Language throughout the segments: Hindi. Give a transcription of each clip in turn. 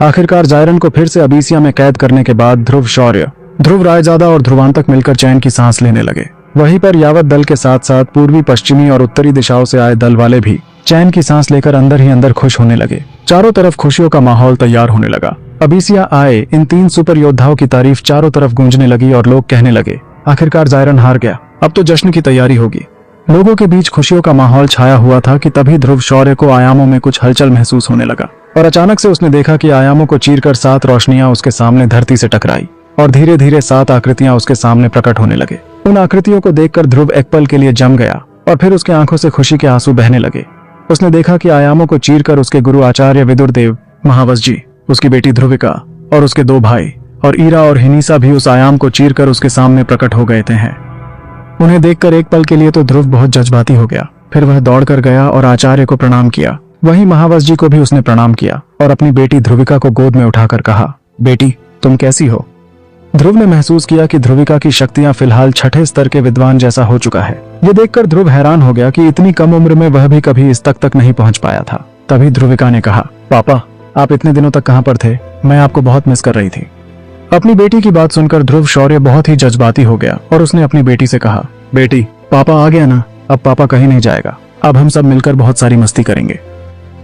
आखिरकार जायरन को फिर से अबीसिया में कैद करने के बाद ध्रुव शौर्य, ध्रुव रायजादा और ध्रुवांतक मिलकर चैन की सांस लेने लगे। वहीं पर यावत दल के साथ साथ पूर्वी, पश्चिमी और उत्तरी दिशाओं से आए दल वाले भी चैन की सांस लेकर अंदर ही अंदर खुश होने लगे। चारों तरफ खुशियों का माहौल तैयार होने लगा। अबीसिया आए इन 3 सुपर योद्धाओं की तारीफ चारों तरफ गूंजने लगी और लोग कहने लगे, आखिरकार जायरन हार गया, अब तो जश्न की तैयारी होगी। लोगों के बीच खुशियों का माहौल छाया हुआ था कि तभी ध्रुव शौर्य को आयामों में कुछ हलचल महसूस होने लगा और अचानक से उसने देखा कि आयामों को चीरकर 7 रोशनियां उसके सामने धरती से टकराई और धीरे धीरे 7 आकृतियां उसके सामने प्रकट होने लगे। उन आकृतियों को देखकर ध्रुव एक पल के लिए जम गया और फिर उसके आंखों से खुशी के आंसू बहने लगे। उसने देखा कि आयामों को चीरकर उसके गुरु आचार्य विदुरदेव, महावस जी, उसकी बेटी ध्रुविका और उसके 2 भाई और ईरा और हिनीसा भी उस आयाम को चीरकर उसके सामने प्रकट हो गए थे। उन्हें देखकर एक पल के लिए तो ध्रुव बहुत जज्बाती हो गया। फिर वह दौड़कर गया और आचार्य को प्रणाम किया। वहीं महावस जी को भी उसने प्रणाम किया और अपनी बेटी ध्रुविका को गोद में उठाकर कहा, बेटी तुम कैसी हो? ध्रुव ने महसूस किया कि ध्रुविका की शक्तियां फिलहाल 6ठे स्तर के विद्वान जैसा हो चुका है। ये देखकर ध्रुव हैरान हो गया कि इतनी कम उम्र में वह भी कभी इस तक नहीं पहुंच पाया था। तभी ध्रुविका ने कहा, पापा आप इतने दिनों तक कहां पर थे? मैं आपको बहुत मिस कर रही थी। अपनी बेटी की बात सुनकर ध्रुव शौर्य बहुत ही जज्बाती हो गया और उसने अपनी बेटी से कहा, बेटी पापा आ गया ना, अब पापा कहीं नहीं जाएगा, अब हम सब मिलकर बहुत सारी मस्ती करेंगे।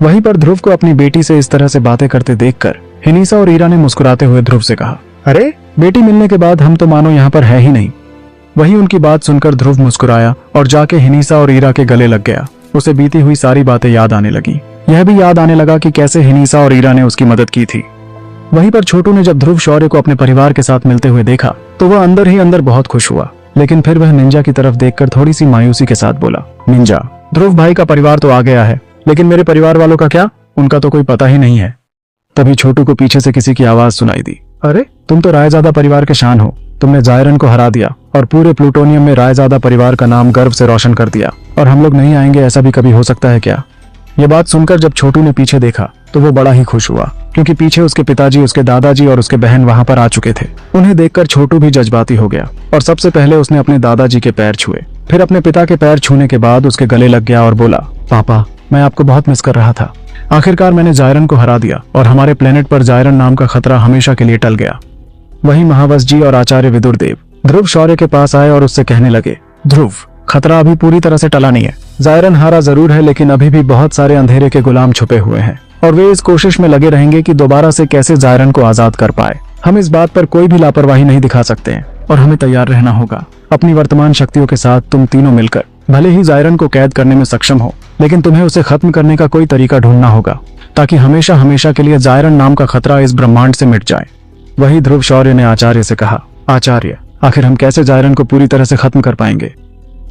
वहीं पर ध्रुव को अपनी बेटी से इस तरह से बातें करते देखकर हिनीसा और ईरा ने मुस्कुराते हुए ध्रुव से कहा, अरे बेटी मिलने के बाद हम तो मानो यहाँ पर है ही नहीं। वहीं उनकी बात सुनकर ध्रुव मुस्कुराया और जाके हिनीसा और ईरा के गले लग गया। उसे बीती हुई सारी बातें याद आने लगी। यह भी याद आने लगा कि कैसे हिनीसा और ईरा ने उसकी मदद की थी। वहीं पर छोटू ने जब ध्रुव शौर्य को अपने परिवार के साथ मिलते हुए देखा तो वह अंदर ही अंदर बहुत खुश हुआ, लेकिन फिर वह निंजा की तरफ देखकर थोड़ी सी मायूसी के साथ बोला, निंजा ध्रुव भाई का परिवार तो आ गया है, लेकिन मेरे परिवार वालों का क्या? उनका तो कोई पता ही नहीं है। तभी छोटू को पीछे से किसी की आवाज सुनाई दी, अरे तुम तो रायजादा परिवार के शान हो, तुमने जायरन को हरा दिया और पूरे प्लूटोनियम में रायजादा परिवार का नाम गर्व से रोशन कर दिया, और हम लोग नहीं आएंगे ऐसा भी कभी हो सकता है क्या? ये बात सुनकर जब छोटू ने पीछे देखा तो वो बड़ा ही खुश हुआ, क्योंकि पीछे उसके पिताजी, उसके दादाजी और उसके बहन वहां पर आ चुके थे। उन्हें देखकर छोटू भी जज्बाती हो गया और सबसे पहले उसने अपने दादाजी के पैर छुए, फिर अपने पिता के पैर छूने के बाद उसके गले लग गया और बोला, पापा मैं आपको बहुत मिस कर रहा था। आखिरकार मैंने जायरन को हरा दिया और हमारे प्लेनेट पर जायरन नाम का खतरा हमेशा के लिए टल गया। वहीं महावस जी और आचार्य विदुरदेव ध्रुव शौर्य के पास आए और उससे कहने लगे, ध्रुव खतरा अभी पूरी तरह से टला नहीं है। जायरन हारा जरूर है, लेकिन अभी भी बहुत सारे अंधेरे के गुलाम छुपे हुए हैं और वे इस कोशिश में लगे रहेंगे कि दोबारा से कैसे जायरन को आजाद कर पाए। हम इस बात पर कोई भी लापरवाही नहीं दिखा सकते हैं और हमें तैयार रहना होगा। अपनी वर्तमान शक्तियों के साथ तुम तीनों मिलकर भले ही जायरन को कैद करने में सक्षम हो, लेकिन तुम्हें उसे खत्म करने का कोई तरीका ढूंढना होगा ताकि हमेशा हमेशा के लिए जायरन नाम का खतरा इस ब्रह्मांड से मिट जाए। वही ध्रुव शौर्य ने आचार्य से कहा, आचार्य आखिर हम कैसे जायरन को पूरी तरह से खत्म कर पाएंगे?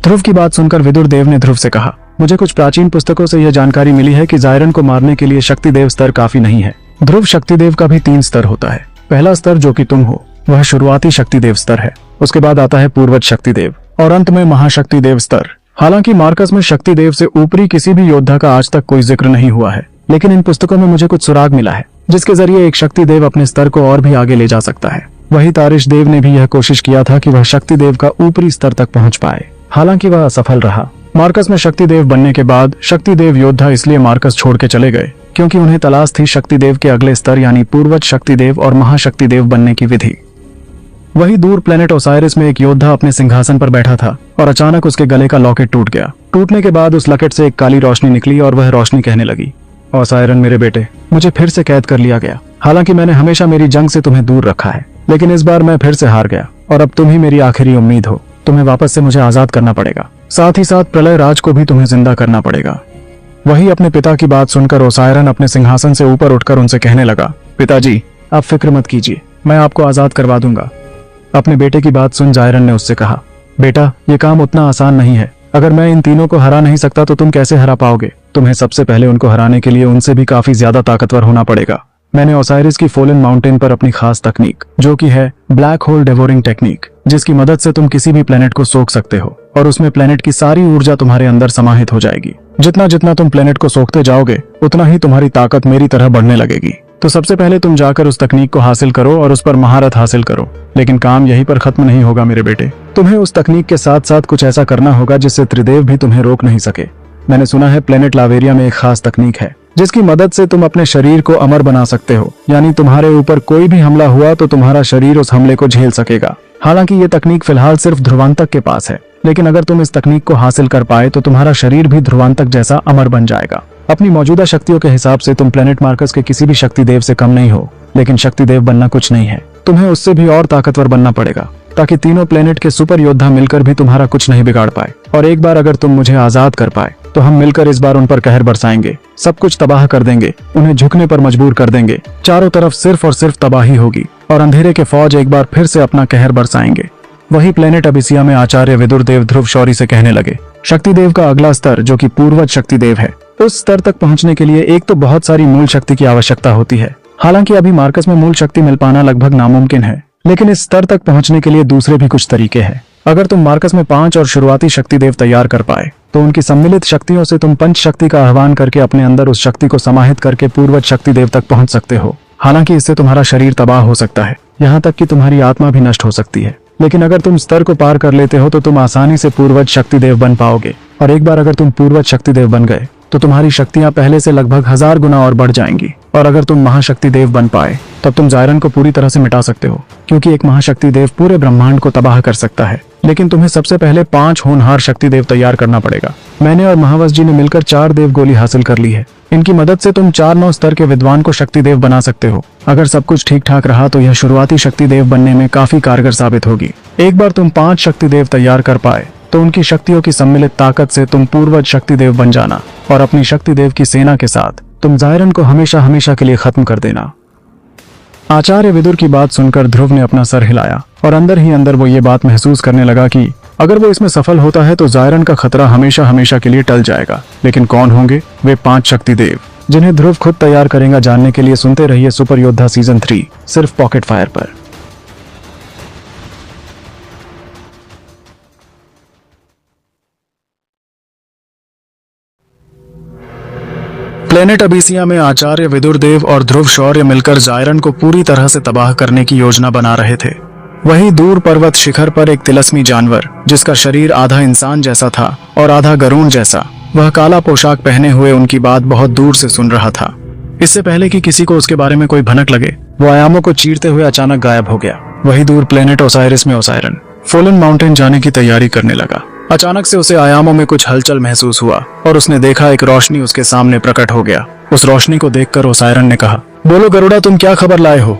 ध्रुव की बात सुनकर विदुरदेव ने ध्रुव से कहा, मुझे कुछ प्राचीन पुस्तकों से यह जानकारी मिली है कि जायरन को मारने के लिए शक्तिदेव स्तर काफी नहीं है। ध्रुव शक्तिदेव का भी 3 स्तर होता है। पहला स्तर जो कि तुम हो वह शुरुआती शक्तिदेव स्तर है, उसके बाद आता है पूर्वज शक्तिदेव और अंत में महाशक्तिदेव स्तर। हालांकि मार्कस में शक्तिदेव से ऊपरी किसी भी योद्धा का आज तक कोई जिक्र नहीं हुआ है, लेकिन इन पुस्तकों में मुझे कुछ सुराग मिला है जिसके जरिए एक शक्तिदेव अपने स्तर को और भी आगे ले जा सकता है। वही तारिश देव ने भी यह कोशिश किया था कि वह शक्तिदेव का ऊपरी स्तर तक पहुंच पाए, हालांकि वह असफल रहा। मार्कस में शक्तिदेव बनने के बाद शक्तिदेव योद्धा इसलिए मार्कस छोड़ के चले गए क्योंकि उन्हें तलाश थी शक्तिदेव के अगले स्तर यानी पूर्वज शक्तिदेव और महाशक्तिदेव बनने की विधि। वही दूर प्लेनेट ओसाइरिस में एक योद्धा अपने सिंहासन पर बैठा था और अचानक उसके गले का लॉकेट टूट गया। टूटने के बाद उस लॉकेट से एक काली रोशनी निकली और वह रोशनी कहने लगी, ओसाइरन मेरे बेटे, मुझे फिर से कैद कर लिया गया। हालांकि मैंने हमेशा मेरी जंग से तुम्हें दूर रखा है, लेकिन इस बार मैं फिर से हार गया और अब तुम ही मेरी आखिरी उम्मीद हो। तुम्हें वापस से मुझे आजाद करना पड़ेगा, साथ ही साथ प्रलय राज को भी तुम्हें जिंदा करना पड़ेगा। वही अपने पिता की बात सुनकर ओसाइरन अपने सिंहासन से ऊपर उठकर उनसे कहने लगा, पिताजी आप फिक्र मत कीजिए, मैं आपको आजाद करवा दूंगा। अपने बेटे की बात सुन जायरन ने उससे कहा, बेटा ये काम उतना आसान नहीं है। अगर मैं इन तीनों को हरा नहीं सकता तो तुम कैसे हरा पाओगे? तुम्हें सबसे पहले उनको हराने के लिए उनसे भी काफी ज्यादा ताकतवर होना पड़ेगा। मैंने ओसाइरिस की फोलन माउंटेन पर अपनी खास तकनीक जो कि है ब्लैक होल डेवोरिंग टेक्निक, जिसकी मदद से तुम किसी भी प्लेनेट को सोख सकते हो और उसमें प्लेनेट की सारी ऊर्जा तुम्हारे अंदर समाहित हो जाएगी। जितना जितना तुम प्लेनेट को सोखते जाओगे उतना ही तुम्हारी ताकत मेरी तरह बढ़ने लगेगी। तो सबसे पहले तुम जाकर उस तकनीक को हासिल करो और उस पर महारत हासिल करो। लेकिन काम यहीं पर खत्म नहीं होगा मेरे बेटे, तुम्हें उस तकनीक के साथ साथ कुछ ऐसा करना होगा जिससे त्रिदेव भी तुम्हें रोक नहीं सके। मैंने सुना है प्लेनेट लावेरिया में एक खास तकनीक है जिसकी मदद से तुम अपने शरीर को अमर बना सकते हो, यानी तुम्हारे ऊपर कोई भी हमला हुआ तो तुम्हारा शरीर उस हमले को झेल सकेगा। हालांकि ये तकनीक फिलहाल सिर्फ ध्रुवांतक के पास है, लेकिन अगर तुम इस तकनीक को हासिल कर पाए तो तुम्हारा शरीर भी ध्रुवांतक जैसा अमर बन जाएगा। अपनी मौजूदा शक्तियों के हिसाब से तुम प्लेनेट मार्कस के किसी भी शक्ति देव से कम नहीं हो, लेकिन शक्ति देव बनना कुछ नहीं है, तुम्हें उससे भी और ताकतवर बनना पड़ेगा, ताकि तीनों प्लेनेट के सुपर योद्धा मिलकर भी तुम्हारा कुछ नहीं बिगाड़ पाए। और एक बार अगर तुम मुझे आजाद कर पाए तो हम मिलकर इस बार उन पर कहर बरसाएंगे, सब कुछ तबाह कर देंगे, उन्हें झुकने पर मजबूर कर देंगे। चारों तरफ सिर्फ और सिर्फ तबाही होगी और अंधेरे के फौज एक बार फिर से अपना कहर बरसाएंगे। वही प्लेनेट अबिसिया में आचार्य विदुर देव ध्रुव शौरी से कहने लगे, शक्ति देव का अगला स्तर जो कि पूर्वज शक्ति देव है, उस स्तर तक पहुंचने के लिए एक तो बहुत सारी मूल शक्ति की आवश्यकता होती है। हालांकि अभी मार्कस में मूल शक्ति मिल पाना लगभग नामुमकिन है, लेकिन इस स्तर तक पहुंचने के लिए दूसरे भी कुछ तरीके हैं। अगर तुम मार्कस में 5 और शुरुआती शक्ति देव तैयार कर पाए तो उनकी सम्मिलित शक्तियों से तुम पंच शक्ति का आह्वान करके अपने अंदर उस शक्ति को समाहित करके पूर्वज शक्ति देव तक पहुंच सकते हो। हालांकि इससे तुम्हारा शरीर तबाह हो सकता है, यहाँ तक कि तुम्हारी आत्मा भी नष्ट हो सकती है, लेकिन अगर तुम स्तर को पार कर लेते हो तो तुम आसानी से पूर्वज शक्ति देव बन पाओगे। और एक बार अगर तुम पूर्वज शक्ति देव बन गए तो तुम्हारी शक्तियां पहले से लगभग 1000 गुना और बढ़ जाएंगी। और अगर तुम महाशक्ति देव बन पाए तब तुम जायरन को पूरी तरह से मिटा सकते हो, क्योंकि एक महाशक्ति देव पूरे ब्रह्मांड को तबाह कर सकता है। लेकिन तुम्हें सबसे पहले 5 होनहार शक्ति देव तैयार करना पड़ेगा। मैंने और महावस जी ने मिलकर 4 देव गोली हासिल कर ली है। इनकी मदद से तुम 4-9 स्तर के विद्वान को शक्ति देव बना सकते हो। अगर सब कुछ ठीक ठाक रहा तो यह शुरुआती शक्ति देव बनने में काफी कारगर साबित होगी। एक बार तुम 5 शक्ति देव तैयार कर पाए तो उनकी शक्तियों की सम्मिलित ताकत से तुम पूर्वज शक्ति देव बन जाना और अपनी शक्ति देव की सेना के साथ तुम जायरन को हमेशा हमेशा के लिए खत्म कर देना। आचार्य विदुर की बात सुनकर ध्रुव ने अपना सर हिलाया और अंदर ही अंदर वो ये बात महसूस करने लगा कि अगर वो इसमें सफल होता है तो जायरन का खतरा हमेशा हमेशा के लिए टल जाएगा। लेकिन कौन होंगे वे 5 शक्ति देव जिन्हें ध्रुव खुद तैयार करेगा? जानने के लिए सुनते रहिए सुपर योद्धा सीजन 3 सिर्फ पॉकेट फायर पर। प्लेनेट अबिसिया में आचार्य विदुर देव और ध्रुव शौर्य मिलकर जायरन को पूरी तरह से तबाह करने की योजना बना रहे थे। वहीं दूर पर्वत शिखर पर एक तिलस्मी जानवर जिसका शरीर आधा इंसान जैसा था और आधा गरुड़ जैसा, वह काला पोशाक पहने हुए उनकी बात बहुत दूर से सुन रहा था। इससे पहले कि किसी को उसके बारे में कोई भनक लगे, वो आयामों को चीरते हुए अचानक गायब हो गया। वही दूर प्लेनेट ओसाइरिस में ओसायरन फोलन माउंटेन जाने की तैयारी करने लगा। अचानक से उसे आयामों में कुछ हलचल महसूस हुआ और उसने देखा एक रोशनी उसके सामने प्रकट हो गया। उस रोशनी को देखकर ओसायरन ने कहा, बोलो गरुड़ा, तुम क्या खबर लाए हो?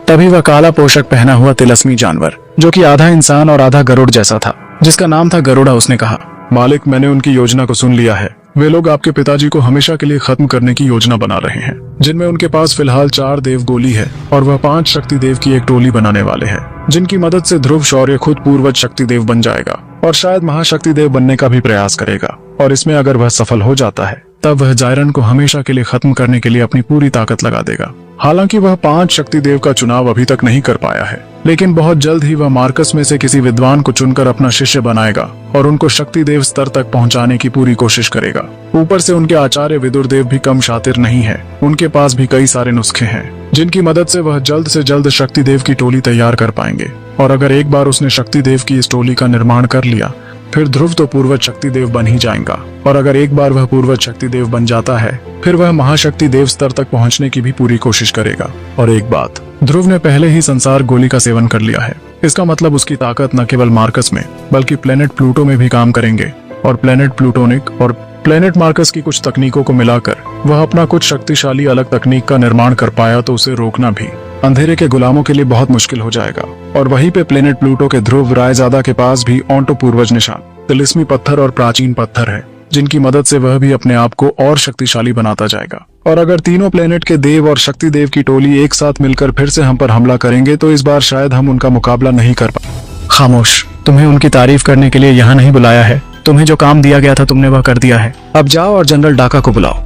तभी वह काला पोशाक पहना हुआ तिलस्मी जानवर जो कि आधा इंसान और आधा गरुड़ जैसा था, जिसका नाम था गरुड़ा, उसने कहा, मालिक, मैंने उनकी योजना को सुन लिया है। वे लोग आपके पिताजी को हमेशा के लिए खत्म करने की योजना बना रहे हैं, जिनमें उनके पास फिलहाल 4 देव गोली है और वह 5 शक्ति देव की एक टोली बनाने वाले हैं, जिनकी मदद से ध्रुव शौर्य खुद पूर्वज शक्ति देव बन जाएगा और शायद महाशक्ति देव बनने का भी प्रयास करेगा। और इसमें अगर वह सफल हो जाता है तब वह जायरन को हमेशा के लिए खत्म करने के लिए अपनी पूरी ताकत लगा देगा। हालांकि वह 5 शक्ति देव का चुनाव अभी तक नहीं कर पाया है, लेकिन बहुत जल्द ही वह मार्कस में से किसी विद्वान को चुनकर अपना शिष्य बनाएगा और उनको शक्ति देव स्तर तक पहुंचाने की पूरी कोशिश करेगा। ऊपर से उनके आचार्य विदुर देव भी कम शातिर नहीं है, उनके पास भी कई सारे नुस्खे हैं जिनकी मदद से वह जल्द से जल्द शक्ति देव की टोली तैयार कर पाएंगे। और अगर एक बार उसने शक्ति देव की इस टोली का निर्माण कर लिया फिर ध्रुव तो पूर्वज शक्ति देव बन ही जाएगा। और अगर एक बार वह पूर्वज शक्ति देव बन जाता है फिर वह महाशक्ति देव स्तर तक पहुंचने की भी पूरी कोशिश करेगा। और एक बात, ध्रुव ने पहले ही संसार गोली का सेवन कर लिया है, इसका मतलब उसकी ताकत न केवल मार्कस में बल्कि प्लेनेट प्लूटो में भी काम करेंगे। और प्लेनेट प्लूटोनिक और प्लेनेट मार्कस की कुछ तकनीकों को मिलाकर वह अपना कुछ शक्तिशाली अलग तकनीक का निर्माण कर पाया तो उसे रोकना भी अंधेरे के गुलामों के लिए बहुत मुश्किल हो जाएगा। और वहीं पे प्लेनेट प्लूटो के ध्रुव रायजादा के पास भी ऑन्टो पूर्वज निशान, तिलिस्मी पत्थर और प्राचीन पत्थर है, जिनकी मदद से वह भी अपने आप को और शक्तिशाली बनाता जाएगा। और अगर तीनों प्लेनेट के देव और शक्ति देव की टोली एक साथ मिलकर फिर से हम पर हमला करेंगे तो इस बार शायद हम उनका मुकाबला नहीं कर पाए। खामोश, तुम्हें उनकी तारीफ करने के लिए यहाँ नहीं बुलाया है। तुम्हें जो काम दिया गया था तुमने वह कर दिया है। अब जाओ और जनरल डाका को बुलाओ।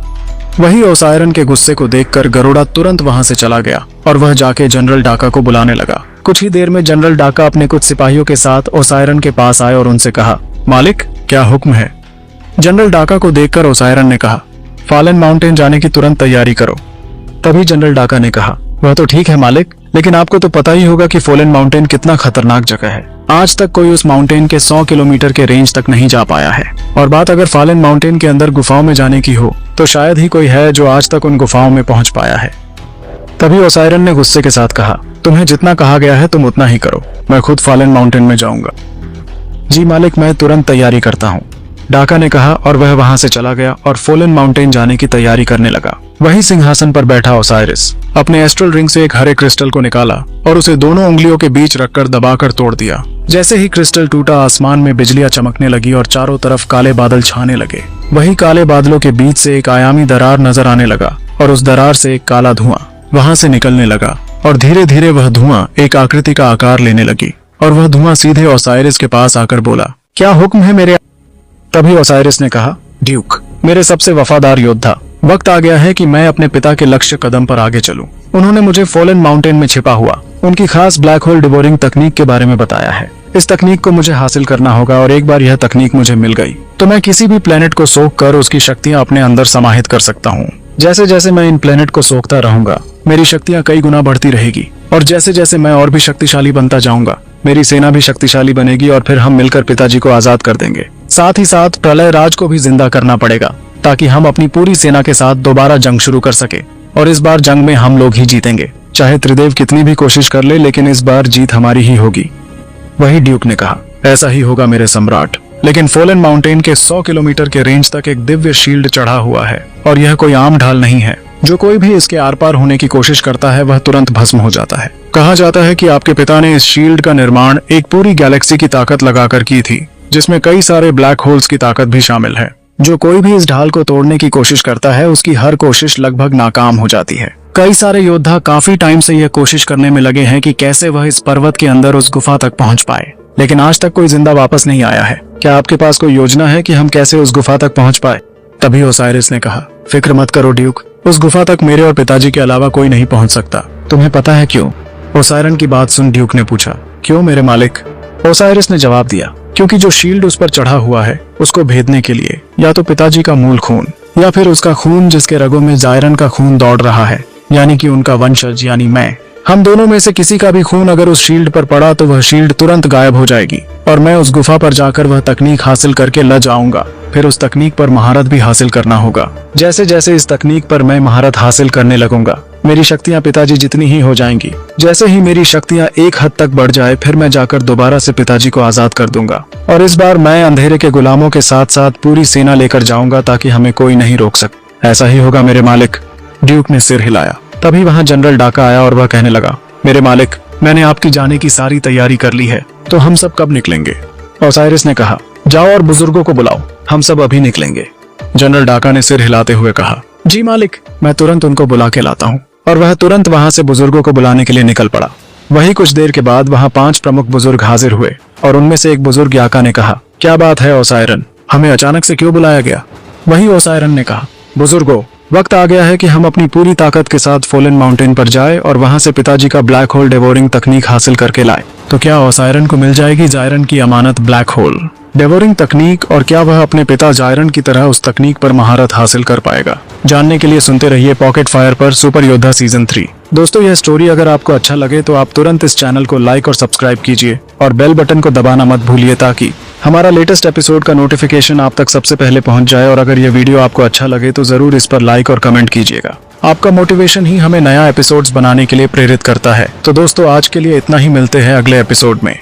वही ओसायरन के गुस्से को देखकर गरुड़ा तुरंत वहां से चला गया और वह जाके जनरल डाका को बुलाने लगा। कुछ ही देर में जनरल डाका अपने कुछ सिपाहियों के साथ ओसायरन के पास आए और उनसे कहा, मालिक, क्या हुक्म है? जनरल डाका को देखकर ओसायरन ने कहा, फॉलन माउंटेन जाने की तुरंत तैयारी करो। तभी जनरल डाका ने कहा, वह तो ठीक है मालिक, लेकिन आपको तो पता ही होगा कि फॉलन माउंटेन कितना खतरनाक जगह है। आज तक कोई उस माउंटेन के 100 किलोमीटर के रेंज तक नहीं जा पाया है। और बात अगर फॉलन माउंटेन के अंदर गुफाओं में जाने की हो तो शायद ही कोई है जो आज तक उन गुफाओं में पहुंच पाया है। तभी ओसायरन ने गुस्से के साथ कहा, तुम्हें जितना कहा गया है तुम उतना ही करो, मैं खुद फॉलन माउंटेन में जाऊंगा। जी मालिक, मैं तुरंत तैयारी करता हूँ, डाका ने कहा और वह वहां से चला गया और फॉलन माउंटेन जाने की तैयारी करने लगा। वही सिंहासन पर बैठा ओसाइरिस अपने एस्ट्रल रिंग से एक हरे क्रिस्टल को निकाला और उसे दोनों उंगलियों के बीच रखकर दबाकर तोड़ दिया। जैसे ही क्रिस्टल टूटा, आसमान में बिजलियां चमकने लगी और चारों तरफ काले बादल छाने लगे। वही काले बादलों के बीच से एक आयामी दरार नजर आने लगा और उस दरार से एक काला धुआं वहां से निकलने लगा और धीरे धीरे वह धुआं एक आकृति का आकार लेने लगी और वह धुआं सीधे ओसाइरिस के पास आकर बोला, क्या हुक्म है मेरे? तभी ओसाइरिस ने कहा, ड्यूक, मेरे सबसे वफादार योद्धा, वक्त आ गया है कि मैं अपने पिता के लक्ष्य कदम पर आगे चलूं। उन्होंने मुझे फॉलन माउंटेन में छिपा हुआ उनकी खास ब्लैक होल डिवोरिंग तकनीक के बारे में बताया है। इस तकनीक को मुझे हासिल करना होगा और एक बार यह तकनीक मुझे मिल गई तो मैं किसी भी प्लेनेट को सोख कर उसकी शक्तियां अपने अंदर समाहित कर सकता हूँ। जैसे जैसे मैं इन प्लेनेट को सोखता रहूंगा मेरी शक्तियां कई गुना बढ़ती रहेगी और जैसे जैसे मैं और भी शक्तिशाली बनता जाऊंगा मेरी सेना भी शक्तिशाली बनेगी और फिर हम मिलकर पिताजी को आजाद कर देंगे। साथ ही साथ प्रलय राज को भी जिंदा करना पड़ेगा ताकि हम अपनी पूरी सेना के साथ दोबारा जंग शुरू कर सके और इस बार जंग में हम लोग ही जीतेंगे। चाहे त्रिदेव कितनी भी कोशिश कर ले लेकिन इस बार जीत हमारी ही होगी। वही ड्यूक ने कहा, ऐसा ही होगा मेरे सम्राट, लेकिन फॉलन माउंटेन के 100 किलोमीटर के रेंज तक एक दिव्य शील्ड चढ़ा हुआ है और यह कोई आम ढाल नहीं है। जो कोई भी इसके आर पार होने की कोशिश करता है वह तुरंत भस्म हो जाता है। कहा जाता है कि आपके पिता ने इस शील्ड का निर्माण एक पूरी गैलेक्सी की ताकत लगाकर की थी, जिसमें कई सारे ब्लैक होल्स की ताकत भी शामिल है। जो कोई भी इस ढाल को तोड़ने की कोशिश करता है उसकी हर कोशिश लगभग नाकाम हो जाती है। कई सारे योद्धा काफी टाइम से यह कोशिश करने में लगे हैं कि कैसे वह इस पर्वत के अंदर उस गुफा तक पहुंच पाए, लेकिन आज तक कोई जिंदा वापस नहीं आया है। क्या आपके पास कोई योजना है कि हम कैसे उस गुफा तक पहुंच पाए? तभी ओसाइरिस ने कहा, फिक्र मत करो ड्यूक, उस गुफा तक मेरे और पिताजी के अलावा कोई नहीं पहुंच सकता। तुम्हें पता है क्यों? ओसायरन की बात सुन ड्यूक ने पूछा, क्यों मेरे मालिक? ओसाइरिस ने जवाब दिया, क्योंकि जो शील्ड उस पर चढ़ा हुआ है उसको भेदने के लिए या तो पिताजी का मूल खून या फिर उसका खून जिसके रगों में जायरन का खून दौड़ रहा है, यानी कि उनका वंशज यानी मैं, हम दोनों में से किसी का भी खून अगर उस शील्ड पर पड़ा तो वह शील्ड तुरंत गायब हो जाएगी और मैं उस गुफा पर जाकर वह तकनीक हासिल करके ल जाऊंगा। फिर उस तकनीक पर महारत भी हासिल करना होगा। जैसे जैसे इस तकनीक पर मैं महारत हासिल करने लगूंगा मेरी शक्तियां पिताजी जितनी ही हो जाएंगी। जैसे ही मेरी शक्तियां एक हद तक बढ़ जाए फिर मैं जाकर दोबारा से पिताजी को आजाद कर दूंगा और इस बार मैं अंधेरे के गुलामों के साथ साथ पूरी सेना लेकर जाऊंगा ताकि हमें कोई नहीं रोक सके। ऐसा ही होगा मेरे मालिक। ड्यूक ने सिर हिलाया। तभी वहां जनरल डाका आया और वह कहने लगा, मेरे मालिक, मैंने आपकी जाने की सारी तैयारी कर ली है, तो हम सब कब निकलेंगे? ओसाइरिस ने कहा, जाओ और बुजुर्गों को बुलाओ, हम सब अभी निकलेंगे। जनरल डाका ने सिर हिलाते हुए कहा, जी मालिक, मैं तुरंत उनको बुला के लाता हूँ। और वह तुरंत वहां से बुजुर्गों को बुलाने के लिए निकल पड़ा। वही कुछ देर के बाद वहां 5 प्रमुख बुजुर्ग हाजिर हुए और उनमें से एक बुजुर्ग याका ने कहा, क्या बात है ओसायरन, हमें अचानक से क्यों बुलाया गया? वही ओसायरन ने कहा, बुजुर्गों, वक्त आ गया है कि हम अपनी पूरी ताकत के साथ फॉलन माउंटेन पर जाए और वहां से पिताजी का ब्लैक होल डेवोरिंग तकनीक हासिल करके लाए। तो क्या ओसायरन को मिल जाएगी जायरन की अमानत ब्लैक होल डेवोरिंग तकनीक और क्या वह अपने पिता जायरन की तरह उस तकनीक पर महारत हासिल कर पाएगा? जानने के लिए सुनते रहिए पॉकेट फायर पर सुपर योद्धा सीजन 3। दोस्तों, यह स्टोरी अगर आपको अच्छा लगे तो आप तुरंत इस चैनल को लाइक और सब्सक्राइब कीजिए और बेल बटन को दबाना मत भूलिए ताकि हमारा लेटेस्ट एपिसोड का नोटिफिकेशन आप तक सबसे पहले पहुंच जाए। और अगर यह वीडियो आपको अच्छा लगे तो जरूर इस पर लाइक और कमेंट कीजिएगा। आपका मोटिवेशन ही हमें नया एपिसोड्स बनाने के लिए प्रेरित करता है। तो दोस्तों, आज के लिए इतना ही, मिलते हैं अगले एपिसोड में।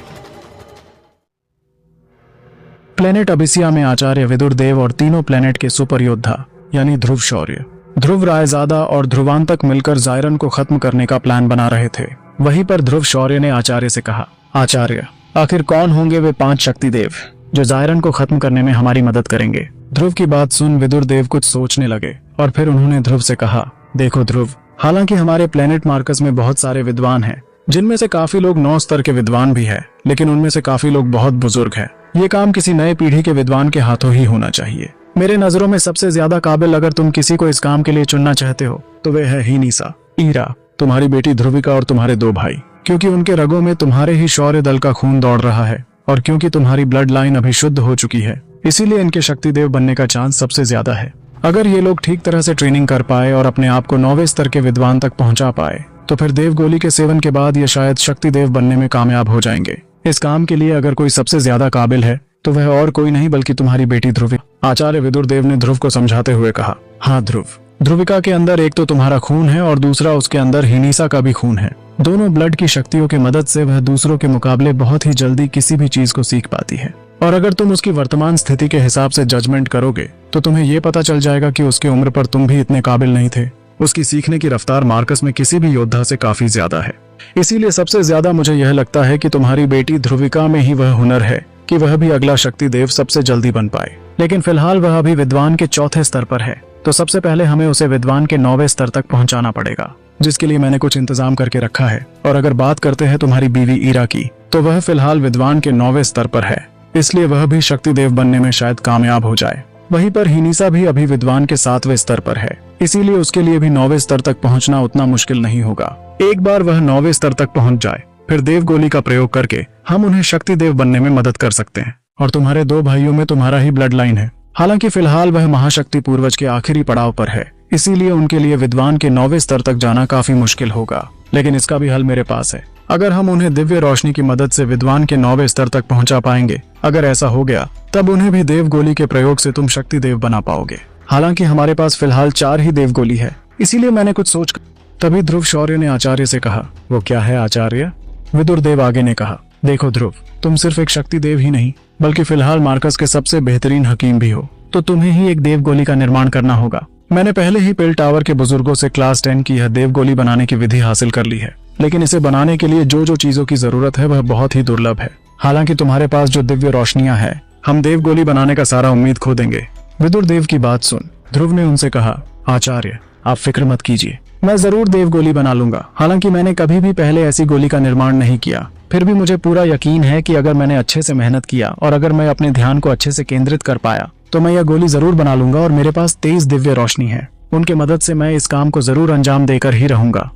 प्लेनेट अबिसिया में आचार्य विदुर देव और तीनों प्लेनेट के सुपर योद्धा यानी ध्रुव शौर्य, ध्रुव रायजादा और ध्रुवांतक मिलकर जायरन को खत्म करने का प्लान बना रहे थे। वहीं पर ध्रुव शौर्य ने आचार्य से कहा, आचार्य, आखिर कौन होंगे वे 5 शक्तिदेव जो जायरन को खत्म करने में हमारी मदद करेंगे? ध्रुव की बात सुन विदुर देव कुछ सोचने लगे और फिर उन्होंने ध्रुव से कहा, देखो ध्रुव, हालांकि हमारे प्लेनेट मार्कस में बहुत सारे विद्वान हैं, जिनमें से काफी लोग 9 स्तर के विद्वान भी है, लेकिन उनमें से काफी लोग बहुत बुजुर्ग हैं। ये काम किसी नए पीढ़ी के विद्वान के हाथों ही होना चाहिए। मेरे नजरों में सबसे ज्यादा काबिल अगर तुम किसी को इस काम के लिए चुनना चाहते हो तो वे है हीनिसा, ईरा, तुम्हारी बेटी ध्रुविका और तुम्हारे 2 भाई, क्योंकि उनके रगों में तुम्हारे ही शौर्य दल का खून दौड़ रहा है और क्योंकि तुम्हारी ब्लड लाइन अभी शुद्ध हो चुकी है, इसीलिए इनके शक्तिदेव बनने का चांस सबसे ज्यादा है। अगर ये लोग ठीक तरह से ट्रेनिंग कर पाए और अपने आप को 9वें स्तर के विद्वान तक पहुंचा पाए तो फिर देव गोली के सेवन के बाद ये शायद शक्तिदेव बनने में कामयाब हो जाएंगे। इस काम के लिए अगर कोई सबसे ज्यादा काबिल है तो वह और कोई नहीं बल्कि तुम्हारी बेटी ध्रुवी। आचार्य विदुरदेव ने ध्रुव को समझाते हुए कहा। हाँ ध्रुव, ध्रुविका के अंदर एक तो तुम्हारा खून है और दूसरा उसके अंदर हिनीसा का भी खून है। दोनों ब्लड की शक्तियों की मदद से वह दूसरों के मुकाबले बहुत ही जल्दी किसी भी चीज को सीख पाती है। और अगर तुम उसकी वर्तमान स्थिति के हिसाब से जजमेंट करोगे तो तुम्हें ये पता चल जाएगा कि उसकी उम्र पर तुम भी इतने काबिल नहीं थे। उसकी सीखने की रफ्तार मार्कस में किसी भी योद्धा से काफी ज्यादा है। इसीलिए सबसे ज्यादा मुझे यह लगता है कि तुम्हारी बेटी ध्रुविका में ही वह हुनर है कि वह भी अगला शक्ति देव सबसे जल्दी बन पाए। लेकिन फिलहाल वह अभी विद्वान के चौथे स्तर पर है, तो सबसे पहले हमें उसे विद्वान के 9वें स्तर तक पहुंचाना पड़ेगा, जिसके लिए मैंने कुछ इंतजाम करके रखा है। और अगर बात करते हैं तुम्हारी बीवी ईरा की, तो वह फिलहाल विद्वान के 9वें स्तर पर है, इसलिए वह भी शक्ति देव बनने में शायद कामयाब हो जाए। वहीं पर हिनीसा भी अभी विद्वान के 7वें स्तर पर है, इसीलिए उसके लिए भी 9वें स्तर तक पहुंचना उतना मुश्किल नहीं होगा। एक बार वह 9वें स्तर तक पहुंच जाए, फिर देव गोली का प्रयोग करके हम उन्हें शक्ति देव बनने में मदद कर सकते हैं। और तुम्हारे 2 भाइयों में तुम्हारा ही ब्लड लाइन है। हालांकि फिलहाल वह महाशक्ति पूर्वज के आखिरी पड़ाव पर है, इसीलिए उनके लिए विद्वान के 9वें स्तर तक जाना काफी मुश्किल होगा। लेकिन इसका भी हल मेरे पास है। अगर हम उन्हें दिव्य रोशनी की मदद से विद्वान के 9वें स्तर तक पहुंचा पाएंगे, अगर ऐसा हो गया तब उन्हें भी देव गोली के प्रयोग से तुम शक्ति देव बना पाओगे। हालांकि हमारे पास फिलहाल 4 ही देव गोली है, इसीलिए मैंने कुछ सोच। तभी ध्रुव शौर्य ने आचार्य से कहा। वो क्या है आचार्य? विदुरदेव आगे ने कहा। देखो ध्रुव, तुम सिर्फ एक शक्ति देव ही नहीं बल्कि फिलहाल मार्कस के सबसे बेहतरीन हकीम भी हो, तो तुम्हें ही एक देव गोली का निर्माण करना होगा। मैंने पहले ही पिल टावर के बुजुर्गों से क्लास 10 की यह देव गोली बनाने की विधि हासिल कर ली है, लेकिन इसे बनाने के लिए जो जो चीजों की जरूरत है वह बहुत ही दुर्लभ है। हालांकि तुम्हारे पास जो दिव्य रोशनियां हैं, हम देव गोली बनाने का सारा उम्मीद खो देंगे। विदुरदेव की बात सुन ध्रुव ने उनसे कहा, आचार्य आप फिक्र मत कीजिए, मैं जरूर देव गोली बना लूंगा। हालांकि मैंने कभी भी पहले ऐसी गोली का निर्माण नहीं किया, फिर भी मुझे पूरा यकीन है कि अगर मैंने अच्छे से मेहनत किया और अगर मैं अपने ध्यान को अच्छे से केंद्रित कर पाया तो मैं यह गोली जरूर बना लूंगा। और मेरे पास 23 दिव्य रोशनी है, उनके मदद से मैं इस काम को जरूर अंजाम देकर ही रहूंगा।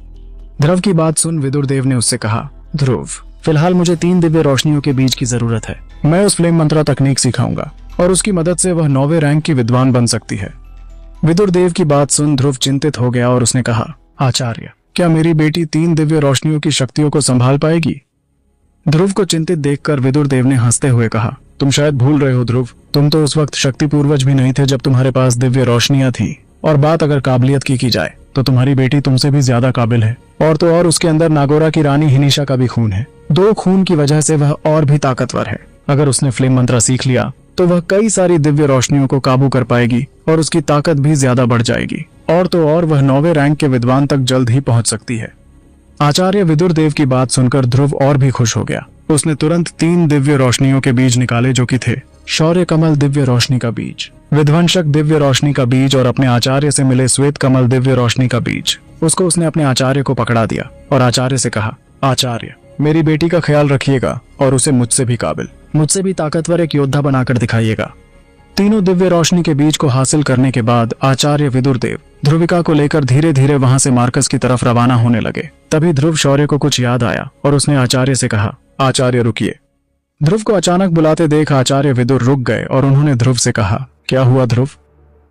ध्रुव की बात सुन विदुरदेव ने उससे कहा, ध्रुव फिलहाल मुझे 3 दिव्य रोशनियों के बीज की जरूरत है। मैं उस फ्लेम मंत्रा तकनीक सिखाऊंगा और उसकी मदद से वह 9वें रैंक की विद्वान बन सकती है। विदुरदेव की बात सुन ध्रुव चिंतित हो गया और उसने कहा, आचार्य क्या मेरी बेटी 3 दिव्य रोशनियों की शक्तियों को संभाल पाएगी? ध्रुव को चिंतित देखकर विदुरदेव ने हंसते हुए कहा, तुम शायद भूल रहे हो ध्रुव, तुम तो उस वक्त शक्ति पूर्वज भी नहीं थे जब तुम्हारे पास दिव्य रोशनियां थी। और बात अगर काबिलियत की जाए तो तुम्हारी बेटी तुमसे भी ज्यादा काबिल है। और तो और उसके अंदर नागोरा की रानी हिनीशा का भी खून है। 2 खून की वजह से वह और भी ताकतवर है। अगर उसने फ्लेम मंत्रा सीख लिया तो वह कई सारी दिव्य रोशनियों को काबू कर पाएगी और उसकी ताकत भी ज्यादा बढ़ जाएगी। और तो और वह 9वें रैंक के विद्वान तक जल्द ही पहुंच सकती है। आचार्य विदुरदेव की बात सुनकर ध्रुव और भी खुश हो गया। उसने तुरंत 3 दिव्य रोशनियों के बीज निकाले, जो कि थे शौर्य कमल दिव्य रोशनी का बीज, विध्वंसक दिव्य रोशनी का बीज और अपने आचार्य से मिले श्वेत कमल दिव्य रोशनी का बीज। उसको उसने अपने आचार्य को पकड़ा दिया और आचार्य से कहा, आचार्य मेरी बेटी का ख्याल रखिएगा और उसे मुझसे भी काबिल, मुझसे भी ताकतवर एक योद्धा बनाकर दिखाइएगा। तीनों दिव्य रोशनी के बीज को हासिल करने के बाद आचार्य विदुरदेव ध्रुविका को लेकर धीरे धीरे वहां से मार्कस की तरफ रवाना होने लगे। तभी ध्रुव शौर्य को कुछ याद आया और उसने आचार्य से कहा, आचार्य रुकिए। ध्रुव को अचानक बुलाते देख आचार्य विदुर रुक गए और उन्होंने ध्रुव से कहा, क्या हुआ ध्रुव?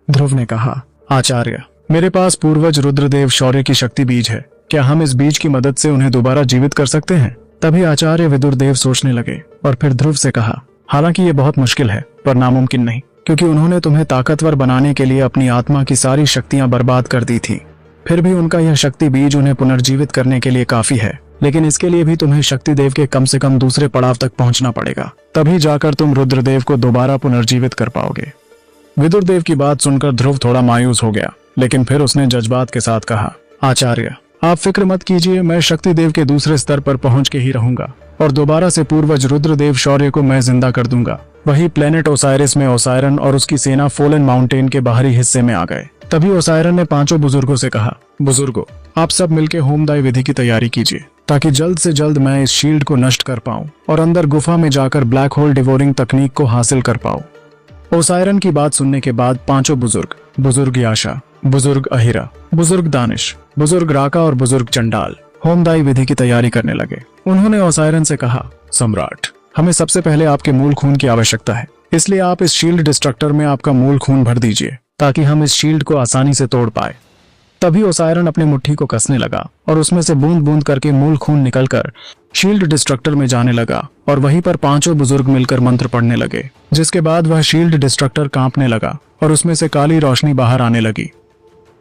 ध्रुव ने कहा, आचार्य मेरे पास पूर्वज रुद्रदेव शौर्य की शक्ति बीज है, क्या हम इस बीज की मदद से उन्हें दोबारा जीवित कर सकते हैं? तभी आचार्य विदुरदेव सोचने लगे और फिर ध्रुव से कहा, हालांकि ये बहुत मुश्किल है पर नामुमकिन नहीं, क्योंकि उन्होंने तुम्हें ताकतवर बनाने के लिए अपनी आत्मा की सारी शक्तियां बर्बाद कर दी थी। फिर भी उनका यह शक्ति बीज उन्हें पुनर्जीवित करने के लिए काफी है, लेकिन इसके लिए भी तुम्हें शक्ति देव के कम से कम दूसरे पड़ाव तक पहुंचना पड़ेगा, तभी जाकर तुम रुद्रदेव को दोबारा पुनर्जीवित कर पाओगे। विदुरदेव की बात सुनकर ध्रुव थोड़ा मायूस हो गया, लेकिन फिर उसने जज्बात के साथ कहा, आचार्य आप फिक्र मत कीजिए, मैं शक्ति देव के दूसरे स्तर पर पहुंच के ही रहूंगा और दोबारा से पूर्वज रुद्रदेव शौर्य को मैं जिंदा कर दूंगा। वही प्लेनेट ओसाइरिस में ओसायरन और उसकी सेना फोलन माउंटेन के बाहरी हिस्से में आ गए। तभी ओसायरन ने 5 बुजुर्गों से कहा, बुजुर्गों आप सब मिलकर होमदाई विधि की तैयारी कीजिए ताकि जल्द से जल्द मैं इस शील्ड को नष्ट कर पाऊं और अंदर गुफा में जाकर ब्लैक होल डिवोरिंग तकनीक को हासिल कर पाऊं। ओसायरन की बात सुनने के बाद 5 बुजुर्ग, बुजुर्ग याशा, बुजुर्ग अहिरा, बुजुर्ग दानिश, बुजुर्ग राका और बुजुर्ग चंडाल होमदाई विधि की तैयारी करने लगे। उन्होंने ओसायरन से कहा, सम्राट हमें सबसे पहले आपके मूल खून की आवश्यकता है, इसलिए आप इस शील्ड डिस्ट्रक्टर में आपका मूल खून भर दीजिए ताकि हम इस शील्ड को आसानी से तोड़ पाए। तभी ओसायरन अपनी मुट्ठी को कसने लगा और उसमें से बूंद बूंद करके मूल खून निकलकर शील्ड डिस्ट्रक्टर में जाने लगा और वहीं पर पांचों बुजुर्ग मिलकर मंत्र पढ़ने लगे, जिसके बाद वह शील्ड डिस्ट्रक्टर कांपने लगा और उसमें से काली रोशनी बाहर आने लगी।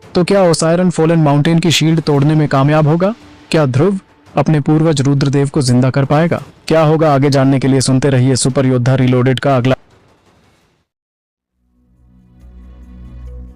तो क्या ओसायरन फॉलन माउंटेन की शील्ड तोड़ने में कामयाब होगा? क्या ध्रुव अपने पूर्वज रुद्रदेव को जिंदा कर पाएगा? क्या होगा आगे जानने के लिए सुनते रहिए सुपर योद्धा रिलोडेड का अगला।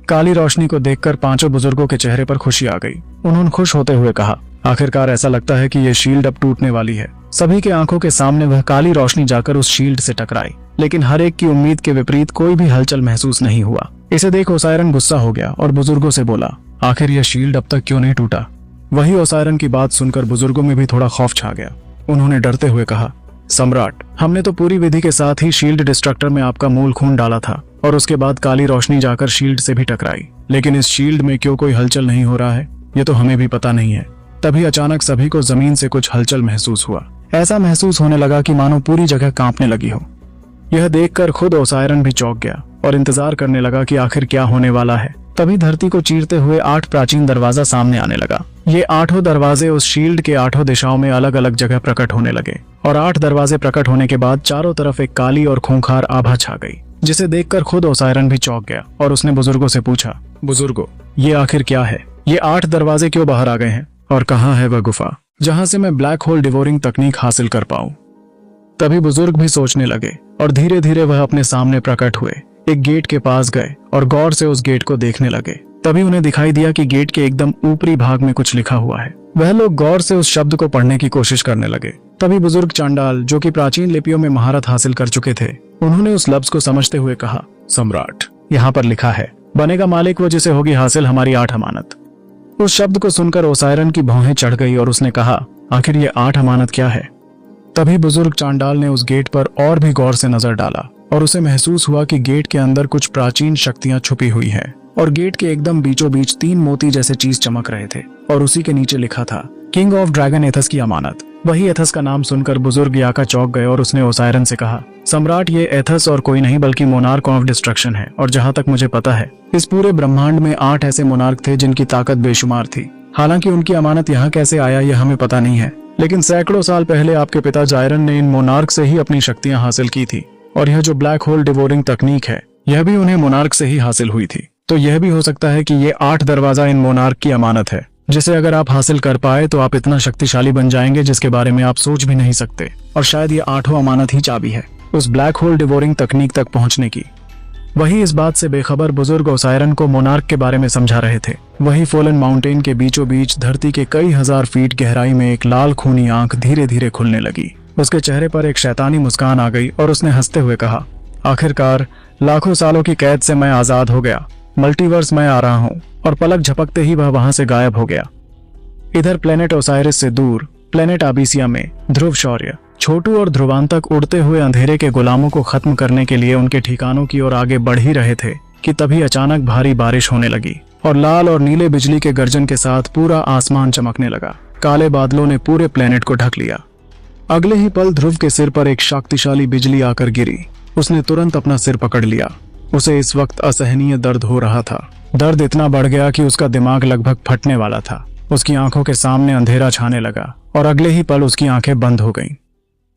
काली रोशनी को देखकर पांचों बुजुर्गों के चेहरे पर खुशी आ गई। उन्होंने खुश होते हुए कहा, आखिरकार ऐसा लगता है कि यह शील्ड अब टूटने वाली है। सभी के आंखों के सामने वह काली रोशनी जाकर उस शील्ड से टकराई, लेकिन हर एक की उम्मीद के विपरीत कोई भी हलचल महसूस नहीं हुआ। इसे देख ओसायरन गुस्सा हो गया और बुजुर्गों से बोला, आखिर यह शील्ड अब तक क्यों नहीं टूटा? वही ओसायरन की बात सुनकर बुजुर्गों में भी थोड़ा खौफ छा गया। उन्होंने डरते हुए कहा, सम्राट, हमने तो पूरी विधि के साथ ही शील्ड डिस्ट्रक्टर में आपका मूल खून डाला था और उसके बाद काली रोशनी जाकर शील्ड से भी टकराई, लेकिन इस शील्ड में क्यों कोई हलचल नहीं हो रहा है, ये तो हमें भी पता नहीं है। तभी अचानक सभी को जमीन से कुछ हलचल महसूस हुआ। ऐसा महसूस होने लगा कि मानो पूरी जगह कांपने लगी हो। यह देखकर खुद ओसायरन भी चौंक गया और इंतजार करने लगा कि आखिर क्या होने वाला है। तभी धरती को चीरते हुए 8 प्राचीन दरवाजा सामने आने लगा। ये 8 दरवाजे उस शील्ड के 8 दिशाओं में अलग अलग जगह प्रकट होने लगे और 8 दरवाजे प्रकट होने के बाद चारों तरफ एक काली और खूंखार आभा छा गई, जिसे देखकर खुद ओसायरन भी चौंक गया और उसने बुजुर्गों से पूछा, बुजुर्गों, ये आखिर क्या है? ये 8 दरवाजे क्यों बाहर आ गए हैं और कहाँ है वह गुफा जहां से मैं ब्लैक होल डिवोरिंग तकनीक हासिल कर पाऊं? तभी बुजुर्ग भी सोचने लगे और धीरे धीरे वह अपने सामने प्रकट हुए, एक गेट के पास गए और गौर से उस गेट को देखने लगे। तभी उन्हें दिखाई दिया कि गेट के एकदम ऊपरी भाग में कुछ लिखा हुआ है। वह लोग गौर से उस शब्द को पढ़ने की कोशिश करने लगे। तभी बुजुर्ग चांडाल, जो कि प्राचीन लिपियों में महारत हासिल कर चुके थे, उन्होंने उस लफ्ज को समझते हुए कहा, सम्राट, यहाँ पर लिखा है, बनेगा मालिक वो जिसे होगी हासिल हमारी 8 अमानत। उस शब्द को सुनकर ओसायरन की भौहें चढ़ गई और उसने कहा, आखिर ये 8 अमानत क्या है? तभी बुजुर्ग चांडाल ने उस गेट पर और भी गौर से नजर डाला और उसे महसूस हुआ कि गेट के अंदर कुछ प्राचीन शक्तियां छुपी हुई हैं और गेट के एकदम बीचों बीच 3 मोती जैसे चीज चमक रहे थे और उसी के नीचे लिखा था, किंग ऑफ ड्रैगन एथस की अमानत। वही एथस का नाम सुनकर बुजुर्ग याका चौंक गए और उसने ओसायरन से कहा, सम्राट, ये एथस और कोई नहीं बल्कि मोनार्क ऑफ डिस्ट्रक्शन है और जहां तक मुझे पता है इस पूरे ब्रह्मांड में 8 ऐसे मोनार्क थे जिनकी ताकत बेशुमार थी। हालांकि उनकी अमानत यहाँ कैसे आया यह हमें पता नहीं है, लेकिन सैकड़ों साल पहले आपके पिता जायरन ने इन मोनार्क से ही अपनी शक्तियां हासिल की थी और यह जो ब्लैक होल डिवोरिंग तकनीक है यह भी उन्हें मोनार्क से ही हासिल हुई थी। तो यह भी हो सकता है कि ये 8 दरवाजा इन मोनार्क की अमानत है, जिसे अगर आप हासिल कर पाए तो आप इतना शक्तिशाली बन जाएंगे जिसके बारे में आप सोच भी नहीं सकते। और शायद ये 8 अमानत ही चाबी है उस ब्लैक होल डिवोरिंग तकनीक तक पहुंचने की। वही इस बात से बेखबर बुजुर्ग ओसायरन को मोनार्क के बारे में समझा रहे थे। वही फॉलन माउंटेन के बीचों बीच धरती के कई हजार फीट गहराई में एक लाल खूनी आंख धीरे धीरे खुलने लगी। उसके चेहरे पर एक शैतानी मुस्कान आ गई और उसने हंसते हुए कहा, आखिरकार लाखों सालों की कैद से मैं आजाद हो गया, मल्टीवर्स में आ रहा हूँ। और पलक झपकते ही वह वहां से गायब हो गया। इधर प्लेनेट ओसाइरिस से दूर प्लेनेट आबिसिया में ध्रुव शौर्य, छोटू और ध्रुवांतक उड़ते हुए अंधेरे के गुलामों को खत्म करने के लिए उनके ठिकानों की ओर आगे बढ़ ही रहे थे कि तभी अचानक भारी बारिश होने लगी और लाल और नीले बिजली के गर्जन के साथ पूरा आसमान चमकने लगा। काले बादलों ने पूरे प्लेनेट को ढक लिया। अगले ही पल ध्रुव के सिर पर एक शक्तिशाली बिजली आकर गिरी। उसने तुरंत अपना सिर पकड़ लिया। उसे इस वक्त असहनीय दर्द हो रहा था। दर्द इतना बढ़ गया कि उसका दिमाग लगभग फटने वाला था। उसकी आंखों के सामने अंधेरा छाने लगा और अगले ही पल उसकी आंखें बंद हो गईं।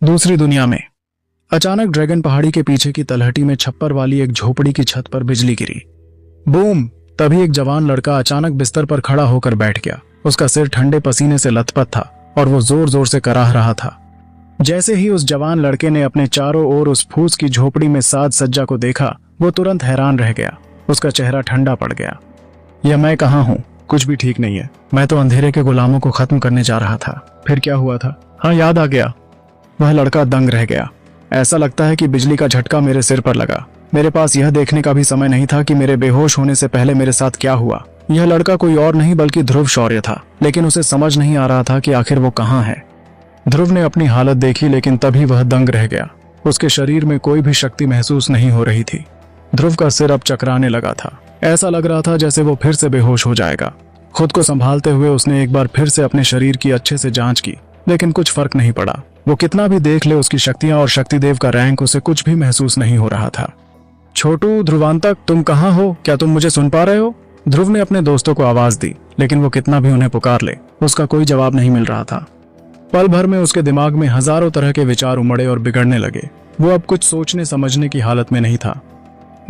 दूसरी दुनिया में अचानक ड्रैगन पहाड़ी के पीछे की तलहटी में छप्पर वाली एक झोपड़ी की छत पर बिजली गिरी। बूम! तभी एक जवान लड़का अचानक बिस्तर पर खड़ा होकर बैठ गया। उसका सिर ठंडे पसीने से लथपथ था और वो जोर जोर से कराह रहा था। जैसे ही उस जवान लड़के ने अपने चारों ओर उस फूस की झोपड़ी में साज सज्जा को देखा, वो तुरंत हैरान रह गया। उसका चेहरा ठंडा पड़ गया। यह मैं कहाँ हूँ? कुछ भी ठीक नहीं है। मैं तो अंधेरे के गुलामों को खत्म करने जा रहा था। फिर क्या हुआ था? हाँ, याद आ गया। वह लड़का दंग रह गया। ऐसा लगता है कि बिजली का झटका मेरे सिर पर लगा। मेरे पास यह देखने का भी समय नहीं था कि मेरे बेहोश होने से पहले मेरे साथ क्या हुआ। यह लड़का कोई और नहीं बल्कि ध्रुव शौर्य था, लेकिन उसे समझ नहीं आ रहा था कि आखिर वो कहाँ है। ध्रुव ने अपनी हालत देखी, लेकिन तभी वह दंग रह गया। उसके शरीर में कोई भी शक्ति महसूस नहीं हो रही थी। ध्रुव का सिर अब चकराने लगा था। ऐसा लग रहा था जैसे वो फिर से बेहोश हो जाएगा। खुद को संभालते हुए उसने एक बार फिर से अपने शरीर की अच्छे से जांच की, लेकिन कुछ फर्क नहीं पड़ा। वो कितना भी देख ले, उसकी शक्तियां और शक्तिदेव का रैंक उसे कुछ भी महसूस नहीं हो रहा था। छोटू, ध्रुवांतक, तुम कहाँ हो? क्या तुम मुझे सुन पा रहे हो? ध्रुव ने अपने दोस्तों को आवाज दी, लेकिन वो कितना भी उन्हें पुकार ले, उसका कोई जवाब नहीं मिल रहा था। पल भर में उसके दिमाग में हजारों तरह के विचार उमड़े और बिगड़ने लगे। वो अब कुछ सोचने समझने की हालत में नहीं था।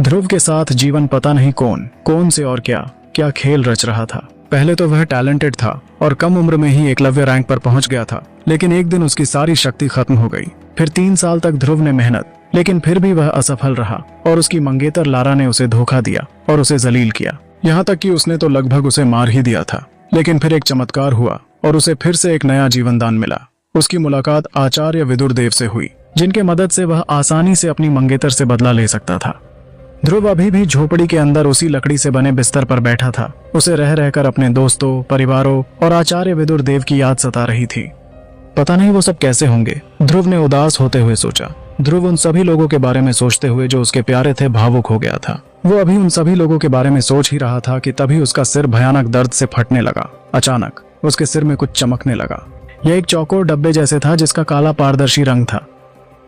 ध्रुव के साथ जीवन पता नहीं कौन से और क्या क्या खेल रच रहा था। पहले तो वह टैलेंटेड था और कम उम्र में ही एकलव्य रैंक पर पहुंच गया था, लेकिन एक दिन उसकी सारी शक्ति खत्म हो गई। फिर 3 साल तक ध्रुव ने मेहनत, लेकिन फिर भी वह असफल रहा और उसकी मंगेतर लारा ने उसे धोखा दिया और उसे जलील किया। यहाँ तक कि उसने तो लगभग उसे मार ही दिया था। लेकिन फिर एक चमत्कार हुआ और उसे फिर से एक नया जीवन दान मिला। उसकी मुलाकात आचार्य विदुर देव से हुई, जिनके मदद से वह आसानी से अपनी मंगेतर से बदला ले सकता था। ध्रुव अभी भी झोपड़ी के अंदर उसी लकड़ी से बने बिस्तर पर बैठा था। उसे रह रहकर अपने दोस्तों, परिवारों और आचार्य विदुर देव की याद सता रही थी। पता नहीं वो सब कैसे होंगे, ध्रुव ने उदास होते हुए सोचा। ध्रुव उन सभी लोगों के बारे में सोचते हुए जो उसके प्यारे थे भावुक हो गया था। वो अभी उन सभी लोगों के बारे में सोच ही रहा था कि तभी उसका सिर भयानक दर्द से फटने लगा। अचानक उसके सिर में कुछ चमकने लगा। यह एक चौकोर डब्बे जैसे था जिसका काला पारदर्शी रंग था।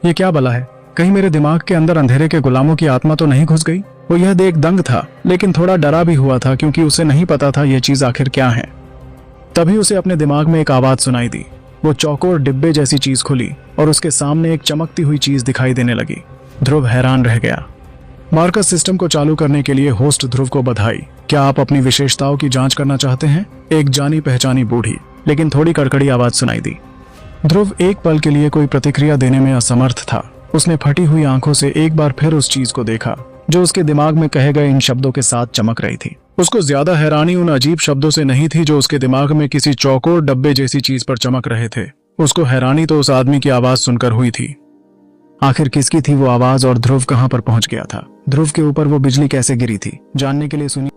ये क्या बला है? कहीं मेरे दिमाग के अंदर अंधेरे के गुलामों की आत्मा तो नहीं घुस गई? वो यह देख दंग था, लेकिन थोड़ा डरा भी हुआ था क्योंकि उसे नहीं पता था यह चीज आखिर क्या है। तभी उसे अपने दिमाग में एक आवाज सुनाई दी। वो चौकोर डिब्बे जैसी चीज खुली और उसके सामने एक चमकती हुई चीज दिखाई देने लगी। ध्रुव हैरान रह गया। मार्कस सिस्टम को चालू करने के लिए होस्ट ध्रुव को बधाई। क्या आप अपनी विशेषताओं की जांच करना चाहते हैं? एक जानी पहचानी बूढ़ी लेकिन थोड़ी कड़कड़ी आवाज सुनाई दी। ध्रुव एक पल के लिए कोई प्रतिक्रिया देने में असमर्थ था। उसने फटी हुई आंखों से एक बार फिर उस चीज को देखा जो उसके दिमाग में कहे गए इन शब्दों के साथ चमक रही थी। उसको ज्यादा हैरानी उन अजीब शब्दों से नहीं थी जो उसके दिमाग में किसी चौकोर डब्बे जैसी चीज पर चमक रहे थे। उसको हैरानी तो उस आदमी की आवाज सुनकर हुई थी। आखिर किसकी थी वो आवाज और ध्रुव कहां पर पहुंच गया था? ध्रुव के ऊपर वो बिजली कैसे गिरी थी? जानने के लिए सुनिए।